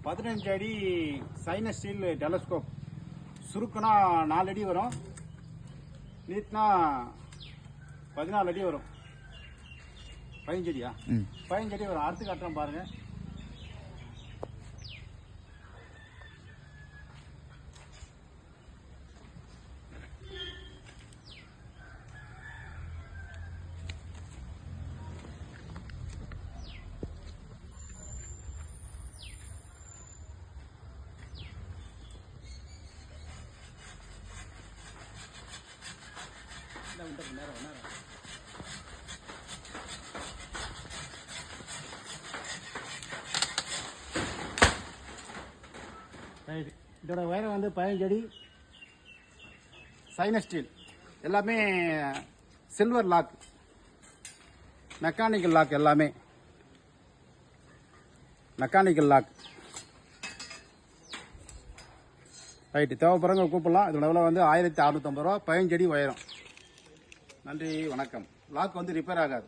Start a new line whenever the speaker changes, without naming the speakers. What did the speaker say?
15 அடி sinus steel telescope. சுருக்குனா 4 அடி வரும், நீட்னா 14 அடி வரும். 15 அடியா? 15 அடி வரும். அடுத்து காட்டுறேன் பாருங்க. இதோட உயரம் வந்து 15 அடி. சைனஸ் ஸ்டீல் எல்லாமே சில்வர் லாக், மெக்கானிக்கல் லாக், எல்லாமே மெக்கானிக்கல் லாக். ரைட்டு, தேவைப்படுறவங்க கூப்பிடலாம். இதோட விலை வந்து 1650 ரூபா. 15 அடி உயரம். நன்றி, வணக்கம். லாக் வந்து ரிப்பேர் ஆகாது.